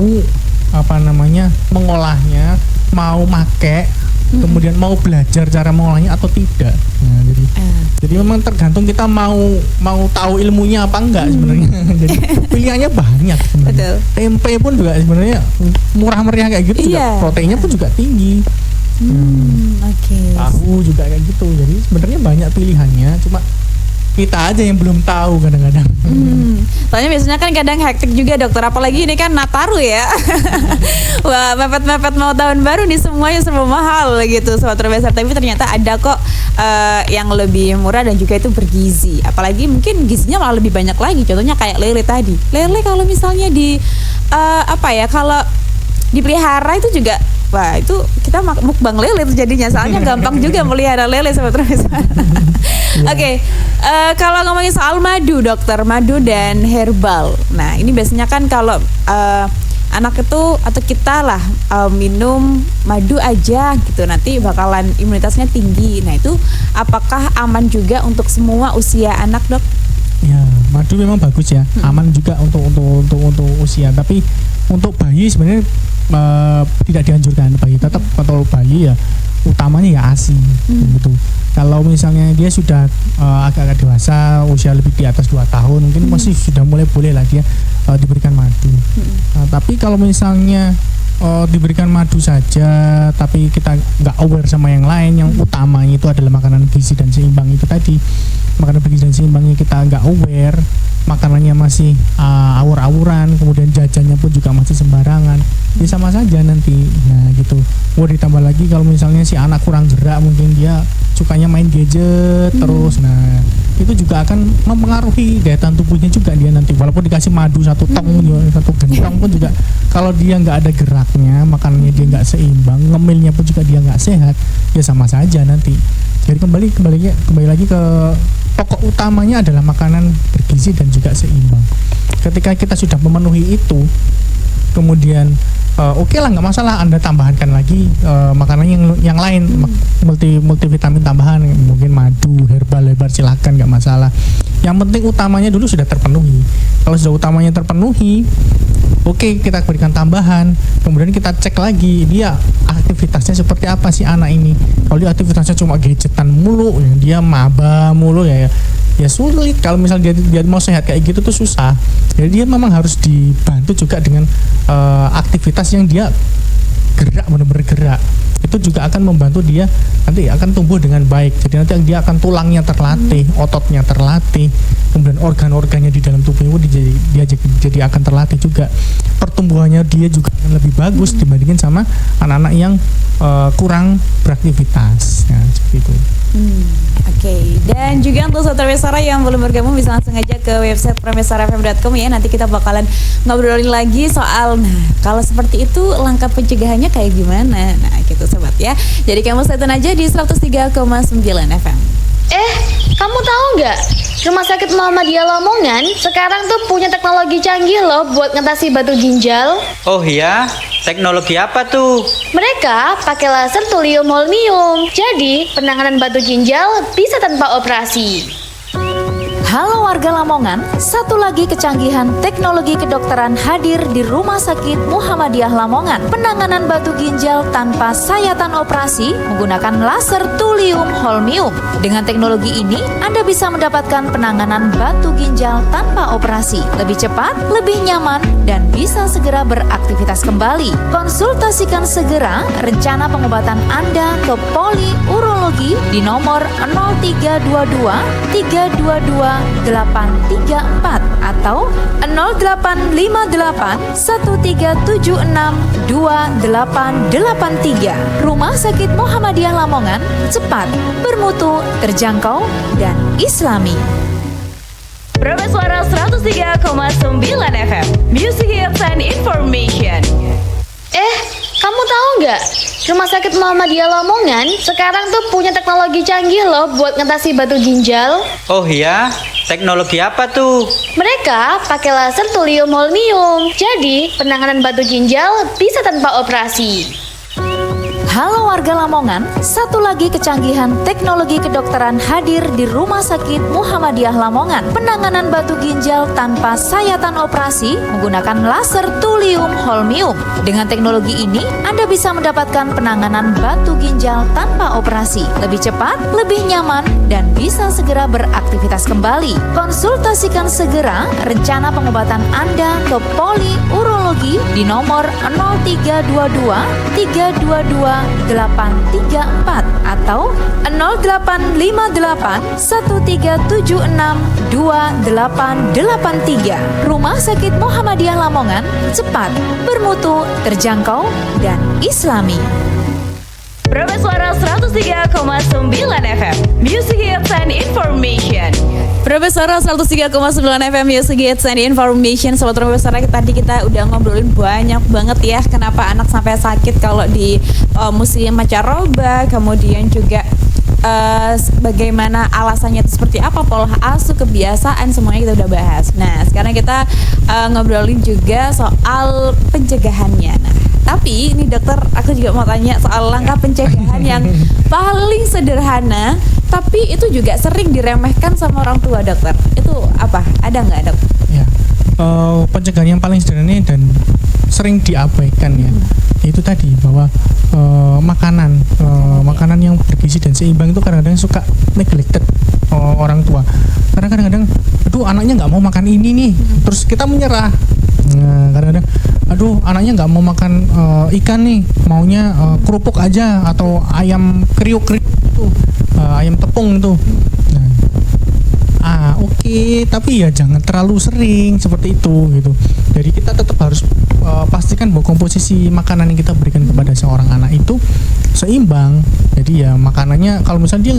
mengolahnya, mau make, kemudian mau belajar cara mengolahnya atau tidak. Nah, jadi memang tergantung kita mau tahu ilmunya apa enggak sebenarnya. Jadi pilihannya banyak sebenarnya. Tempe pun juga sebenarnya murah meriah kayak gitu, juga proteinnya pun juga tinggi. Tahu juga kayak gitu. Jadi sebenarnya banyak pilihannya, cuma kita aja yang belum tahu kadang-kadang. Soalnya biasanya kan kadang hektik juga dokter, apalagi ini kan Nataru ya. Wah, mepet-mepet mau tahun baru nih, semuanya serba mahal gitu Sobat Profesor. Tapi ternyata ada kok yang lebih murah dan juga itu bergizi. Apalagi mungkin gizinya malah lebih banyak lagi. Contohnya kayak lele tadi. Lele kalau misalnya kalau dipelihara itu juga, wah itu kita mukbang lele jadinya, soalnya gampang juga melihara lele Sobat Profesor. Oke, kalau ngomongin soal madu dokter, madu dan herbal. Nah ini biasanya kan kalau anak itu atau kita lah minum madu aja gitu, nanti bakalan imunitasnya tinggi. Nah itu apakah aman juga untuk semua usia anak dok? Ya, madu memang bagus ya, aman juga untuk usia. Tapi untuk bayi sebenarnya tidak dianjurkan. Bagi tetap atau bayi ya utamanya ya ASI gitu. Kalau misalnya dia sudah agak-agak dewasa, usia lebih di atas 2 tahun, mungkin masih sudah mulai boleh lah dia diberikan madu. Tapi kalau misalnya diberikan madu saja tapi kita nggak aware sama yang lain, yang utamanya itu adalah makanan gizi dan seimbang itu tadi, makanan bergizi dan seimbangnya kita nggak aware, makanannya masih awur-awuran, kemudian jajannya pun juga masih sembarangan, ya sama saja nanti. Nah gitu. Ditambah lagi kalau misalnya si anak kurang gerak, mungkin dia sukanya main gadget terus, nah itu juga akan mempengaruhi daya tahan tubuhnya juga dia nanti. Walaupun dikasih madu 1 tong, 1 gentong pun juga kalau dia nggak ada geraknya, makanannya dia nggak seimbang, ngemilnya pun juga dia nggak sehat, ya sama saja nanti. Jadi kembali lagi ke pokok utamanya adalah makanan bergizi dan juga seimbang. Ketika kita sudah memenuhi itu, kemudian oke lah, nggak masalah Anda tambahkan lagi makanan yang lain, multivitamin tambahan, mungkin madu, herbal silakan, nggak masalah. Yang penting utamanya dulu sudah terpenuhi. Kalau sudah utamanya terpenuhi, oke, kita berikan tambahan, kemudian kita cek lagi dia aktivitasnya seperti apa sih anak ini. Kalau dia aktivitasnya cuma gadgetan mulu, dia maba mulu ya sulit. Kalau misalnya dia mau sehat kayak gitu tuh susah. Jadi dia memang harus dibantu juga dengan aktivitas yang dia gerak, benar-benar gerak. Itu juga akan membantu dia nanti akan tumbuh dengan baik. Jadi nanti dia akan tulangnya terlatih, ototnya terlatih, kemudian organ-organnya di dalam tubuhnya dia jadi akan terlatih juga. Pertumbuhannya dia juga akan lebih bagus dibandingin sama anak-anak yang kurang beraktivitas. Nah, seperti itu. Oke. Dan juga untuk Sobat Profesor yang belum bergabung bisa langsung aja ke website profesorfm.com ya. Nanti kita bakalan ngobrolin lagi soal kalau seperti itu langkah pencegahannya kayak gimana. Nah gitu sobat ya. Jadi kamu stay tune aja di 103,9 FM. Kamu tahu nggak? Rumah Sakit Muhammadiyah Lamongan sekarang tuh punya teknologi canggih loh buat ngatasi batu ginjal. Oh iya, teknologi apa tuh? Mereka pakai laser thulium holmium. Jadi, penanganan batu ginjal bisa tanpa operasi. Halo warga Lamongan, satu lagi kecanggihan teknologi kedokteran hadir di Rumah Sakit Muhammadiyah Lamongan. Penanganan batu ginjal tanpa sayatan operasi menggunakan laser thulium holmium. Dengan teknologi ini, Anda bisa mendapatkan penanganan batu ginjal tanpa operasi. Lebih cepat, lebih nyaman, dan bisa segera beraktivitas kembali. Konsultasikan segera rencana pengobatan Anda ke Poli Urologi di nomor 0322 322 834 atau 0858 1376 2883. Rumah Sakit Muhammadiyah Lamongan, cepat, bermutu, terjangkau, dan islami. Profesor 103,9 FM, Music Hits and Information. Kamu tahu nggak? Rumah Sakit Muhammadiyah Lamongan sekarang tuh punya teknologi canggih loh buat ngatasi batu ginjal. Oh iya, teknologi apa tuh? Mereka pakai laser thulium holmium. Jadi, penanganan batu ginjal bisa tanpa operasi. Halo warga Lamongan, satu lagi kecanggihan teknologi kedokteran hadir di Rumah Sakit Muhammadiyah Lamongan. Penanganan batu ginjal tanpa sayatan operasi menggunakan laser thulium holmium. Dengan teknologi ini, Anda bisa mendapatkan penanganan batu ginjal tanpa operasi. Lebih cepat, lebih nyaman, dan bisa segera beraktivitas kembali. Konsultasikan segera rencana pengobatan Anda ke Poli Urologi di nomor 0322 322 834 atau 0858 1376 2883. Rumah Sakit Muhammadiyah Lamongan, cepat, bermutu, terjangkau, dan islami. Profesora 103,9 FM, Music Hits and Information. Profesora 103,9 FM Music Hits and Information. Sobat Profesora, tadi kita udah ngobrolin banyak banget ya kenapa anak sampai sakit kalau di musim mancaroba, kemudian juga bagaimana alasannya itu seperti apa, pola asuh, kebiasaan, semuanya kita udah bahas. Nah, sekarang kita ngobrolin juga soal pencegahannya. Nah, tapi ini dokter, aku juga mau tanya soal langkah pencegahan yang paling sederhana tapi itu juga sering diremehkan sama orang tua, dokter. Itu apa? Ada nggak, dok? Ya, pencegahan yang paling sederhana dan sering diabaikan ya, itu tadi bahwa makanan yang bergizi dan seimbang itu kadang-kadang suka neglected orang tua. Karena kadang-kadang, aduh anaknya nggak mau makan ini nih, terus kita menyerah. Nah, kadang-kadang, aduh anaknya nggak mau makan ikan nih, maunya kerupuk aja atau ayam kriuk itu, ayam tepung itu. Nah, oke, tapi ya jangan terlalu sering seperti itu gitu. Jadi kita tetap harus pastikan bahwa komposisi makanan yang kita berikan kepada seorang anak itu seimbang. Jadi ya makanannya, kalau misalnya dia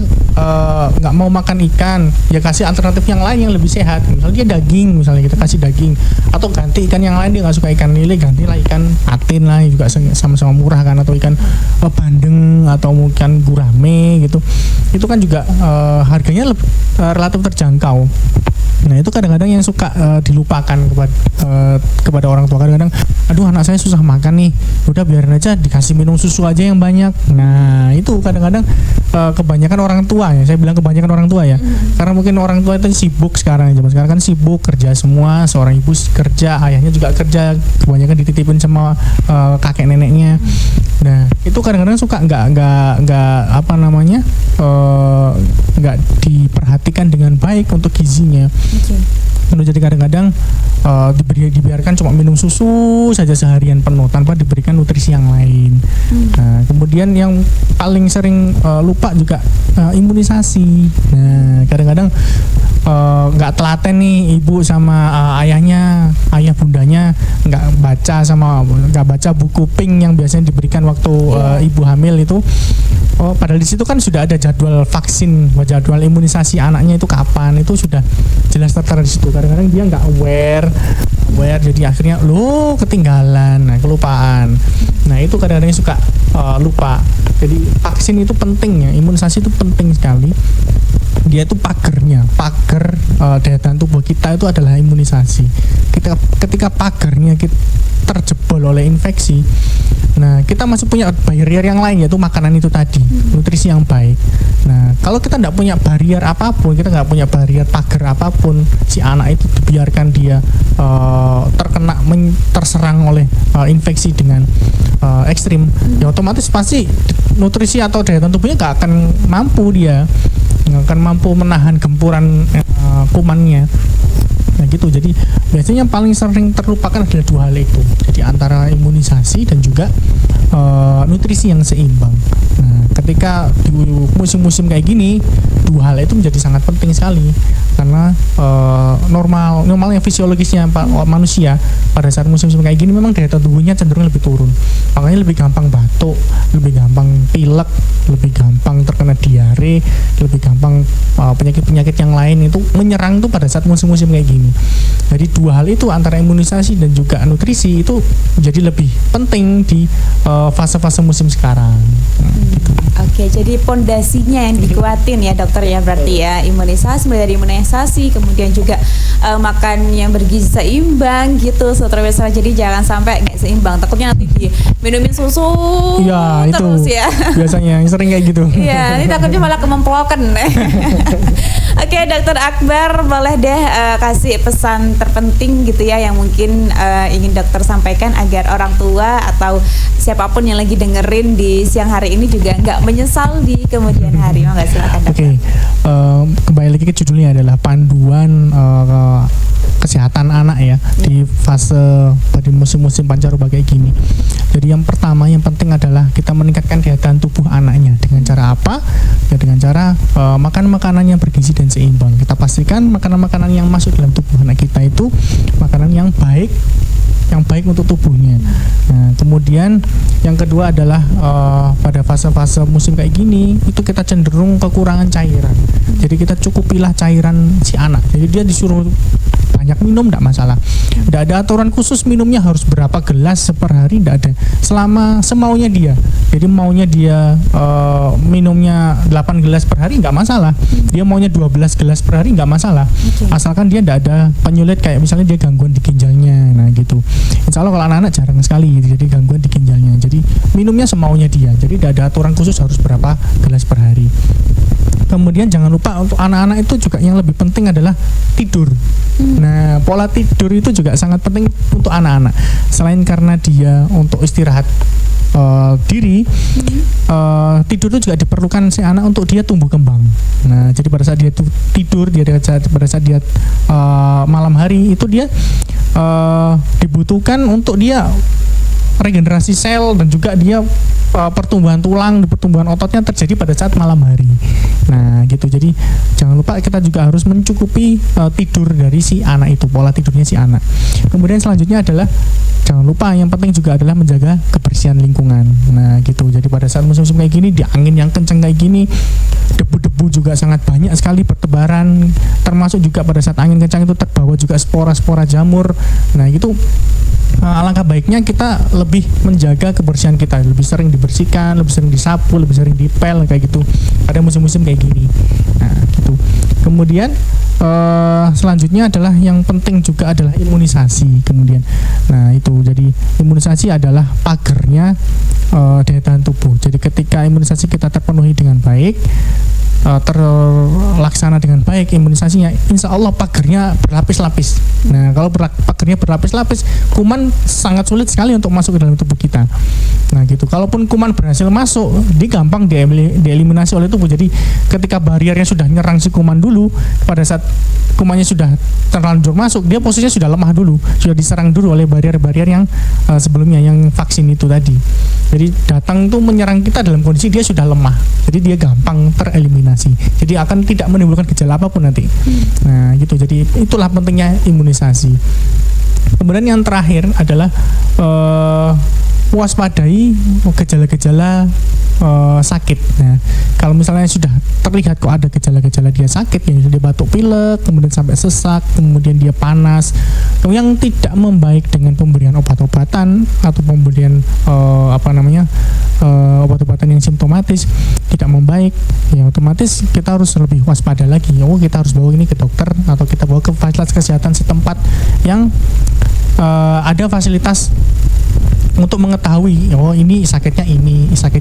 nggak mau makan ikan, ya kasih alternatif yang lain yang lebih sehat. Misalnya dia daging, misalnya kita kasih daging, atau ganti ikan yang lain, dia nggak suka ikan lele, gantilah ikan atin lah, juga sama-sama murah kan, atau ikan bandeng atau mungkin gurame gitu. Itu kan juga harganya relatif terjangkau. Nah, itu kadang-kadang yang suka dilupakan kepada orang tua. Kadang-kadang, aduh anak saya susah makan nih, udah biarin aja dikasih minum susu aja yang banyak. Nah, itu kadang-kadang kebanyakan orang tua ya, saya bilang kebanyakan orang tua ya, karena mungkin orang tua itu sibuk sekarang kan sibuk kerja semua, seorang ibu kerja, ayahnya juga kerja, kebanyakan dititipin sama kakek neneknya. Nah, itu kadang-kadang suka nggak diperhatikan dengan baik untuk gizinya. Jadi kadang-kadang dibiarkan cuma minum susu saja seharian penuh tanpa diberikan nutrisi yang lain. Nah, kemudian yang paling sering lupa juga imunisasi. Nah, kadang-kadang nggak telaten nih ibu sama ayah bundanya nggak baca buku pink yang biasanya diberikan waktu ibu hamil itu. Padahal di situ kan sudah ada jadwal vaksin, jadwal imunisasi anaknya itu kapan, itu sudah jelas tertera di situ. Kadang-kadang dia nggak aware, jadi akhirnya ketinggalan, kelupaan. Nah, itu kadang-kadang suka lupa. Jadi vaksin itu penting ya, imunisasi itu penting sekali. Dia itu pagar daya tahan tubuh kita itu adalah imunisasi. Ketika pagarnya terjebol oleh infeksi, nah kita masih punya barrier yang lain, yaitu makanan itu tadi, nutrisi yang baik. Nah, kalau kita tidak punya barrier apapun, kita nggak punya barrier pagar apapun, si anak itu dibiarkan dia terserang oleh infeksi dengan ekstrim, ya otomatis pasti nutrisi atau daya tahan tubuhnya nggak akan mampu menahan gempuran kumannya. Nah gitu, jadi biasanya yang paling sering terlupakan adalah dua hal itu. Jadi antara imunisasi dan juga nutrisi yang seimbang. Nah, ketika di musim-musim kayak gini, dua hal itu menjadi sangat penting sekali. Karena normalnya fisiologisnya manusia pada saat musim-musim kayak gini memang daya tahan tubuhnya cenderung lebih turun. Makanya lebih gampang batuk, lebih gampang pilek, lebih gampang terkena diare, lebih gampang penyakit-penyakit yang lain itu menyerang tuh pada saat musim-musim kayak gini. Jadi dua hal itu antara imunisasi dan juga nutrisi itu menjadi lebih penting di fase-fase musim sekarang. Gitu. Oke, jadi pondasinya yang dikuatin ya dokter ya berarti ya, imunisasi, mulai dari imunisasi, kemudian juga makan yang bergizi seimbang gitu, seterusnya. Jadi jangan sampai nggak seimbang, takutnya nanti minumin susu Iya, terus itu ya. biasanya yang sering kayak gitu. Iya, ini takutnya malah kememplokan. Oke, Dokter Akbar, boleh deh kasih pesan terpenting gitu ya yang mungkin ingin dokter sampaikan agar orang tua atau siapapun yang lagi dengerin di siang hari ini juga nggak menyesal di kemudian hari. Monggo silakan dokter. Oke, kembali lagi ke judulnya adalah panduan kesehatan anak ya di fase pada musim-musim pancaroba kayak gini. Jadi yang pertama yang penting adalah kita meningkatkan daya tahan tubuh anaknya dengan cara apa? Ya dengan cara makan makanan yang bergizi dan seimbang. Kita pastikan makanan-makanan yang masuk dalam tubuh anak kita itu makanan yang baik untuk tubuhnya. Nah, kemudian yang kedua adalah pada fase-fase musim kayak gini itu kita cenderung kekurangan cairan. Jadi kita cukupilah cairan si anak. Jadi dia disuruh banyak minum tidak masalah. Tidak ada aturan khusus minumnya harus berapa gelas per hari, tidak ada. Selama semaunya dia. Jadi maunya dia minumnya 8 gelas per hari nggak masalah. Dia maunya 12 gelas per hari nggak masalah. Asalkan dia tidak ada penyulit kayak misalnya dia gangguan di ginjalnya. Nah gitu. Insya Allah kalau anak-anak jarang sekali jadi gangguan di ginjalnya. Jadi minumnya semaunya dia. Jadi tidak ada aturan khusus harus berapa gelas per hari. Kemudian jangan lupa untuk anak-anak itu juga yang lebih penting adalah tidur. Nah, pola tidur itu juga sangat penting untuk anak-anak. Selain karena dia untuk istirahat diri, tidur itu juga diperlukan si anak untuk dia tumbuh kembang. Nah, jadi pada saat dia tidur, pada saat dia malam hari itu dia dibutuhkan untuk dia regenerasi sel dan juga dia pertumbuhan tulang, pertumbuhan ototnya terjadi pada saat malam hari. Nah, gitu. Jadi jangan lupa kita juga harus mencukupi tidur dari si anak itu, pola tidurnya si anak. Kemudian selanjutnya adalah jangan lupa yang penting juga adalah menjaga kebersihan lingkungan. Nah, gitu. Jadi pada saat musim-musim kayak gini, di angin yang kencang kayak gini, debu-debu juga sangat banyak sekali bertebaran, termasuk juga pada saat angin kencang itu terbawa juga spora-spora jamur. Nah, itu alangkah baiknya kita lebih menjaga kebersihan kita, lebih sering dibersihkan, lebih sering disapu, lebih sering dipel kayak gitu pada musim-musim kayak gini. Nah, gitu. Kemudian selanjutnya adalah yang penting juga adalah imunisasi. Kemudian, nah itu jadi imunisasi adalah pagernya daya tahan tubuh. Jadi ketika imunisasi kita terpenuhi dengan baik, terlaksana dengan baik imunisasinya, insya Allah pagernya berlapis-lapis. Nah, kalau pagernya berlapis-lapis, kuman sangat sulit sekali untuk masuk ke dalam tubuh kita. Nah, gitu. Kalaupun kuman berhasil masuk, dia gampang dieliminasi oleh tubuh. Jadi ketika bariernya sudah nyerang si kuman dulu, pada saat kumannya sudah terlanjur masuk, dia posisinya sudah lemah dulu, sudah diserang dulu oleh barrier-barrier yang sebelumnya, yang vaksin itu tadi. Jadi datang tuh menyerang kita dalam kondisi dia sudah lemah, jadi dia gampang tereliminasi. Jadi akan tidak menimbulkan gejala apapun nanti. Nah, gitu. Jadi itulah pentingnya imunisasi. Kemudian yang terakhir adalah waspadai gejala-gejala sakit. Nah, kalau misalnya sudah terlihat kok ada gejala-gejala dia sakit, ya dia batuk pilek, kemudian sampai sesak, kemudian dia panas, yang tidak membaik dengan pemberian obat-obatan atau pemberian obat-obatan yang simptomatis tidak membaik, ya otomatis kita harus lebih waspada lagi. Oh, kita harus bawa ini ke dokter atau kita bawa ke fasilitas kesehatan setempat yang ada fasilitas untuk mengetahui, oh ini sakitnya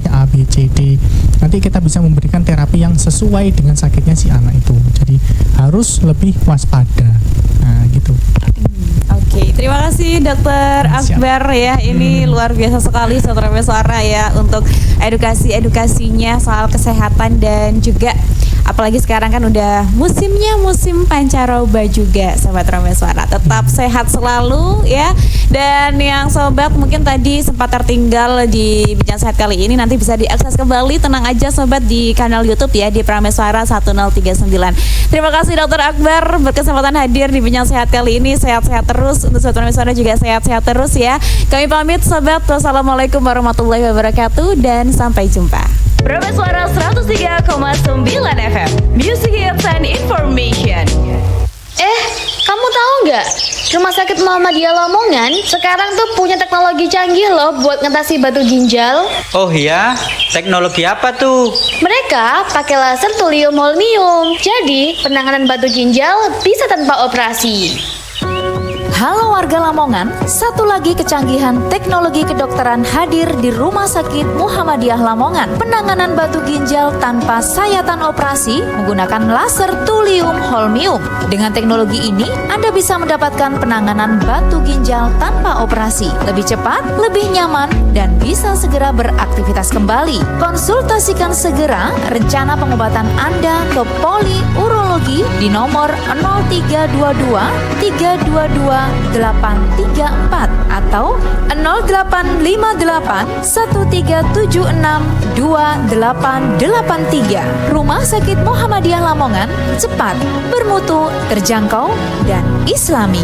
A, B, C, D. Nanti kita bisa memberikan terapi yang sesuai dengan sakitnya si anak itu. Jadi harus lebih waspada. Nah, gitu. Oke, terima kasih Dokter Akbar ya. Ini luar biasa sekali Sahabat Suara ya untuk edukasinya soal kesehatan dan juga apalagi sekarang kan udah musimnya musim pancaroba juga Sahabat Suara. Tetap sehat selalu ya. Dan yang sobat mungkin tadi sempat tertinggal di Bincang Sehat kali ini nanti bisa diakses kembali, tenang aja sobat, di kanal YouTube ya di Prameswara 1039. Terima kasih Dokter Akbar berkesempatan hadir di Bincang Sehat kali ini. Sehat-sehat terus untuk Sobat Prameswara, juga sehat-sehat terus ya. Kami pamit sobat. Wassalamualaikum warahmatullahi wabarakatuh dan sampai jumpa. Prameswara 103,9 FM, Music Hits and Information. Kamu tahu nggak? Rumah sakit Muhammadiyah Lamongan sekarang tuh punya teknologi canggih loh buat ngatasi batu ginjal. Oh iya, teknologi apa tuh? Mereka pakai laser thulium holmium. Jadi, penanganan batu ginjal bisa tanpa operasi. Halo warga Lamongan, satu lagi kecanggihan teknologi kedokteran hadir di Rumah Sakit Muhammadiyah Lamongan. Penanganan batu ginjal tanpa sayatan operasi menggunakan laser thulium holmium. Dengan teknologi ini, Anda bisa mendapatkan penanganan batu ginjal tanpa operasi. Lebih cepat, lebih nyaman, dan bisa segera beraktivitas kembali. Konsultasikan segera rencana pengobatan Anda ke Poli Urologi di nomor 0322 322 834 atau 0858 1376 2883. Rumah Sakit Muhammadiyah Lamongan, cepat, bermutu, terjangkau, dan islami.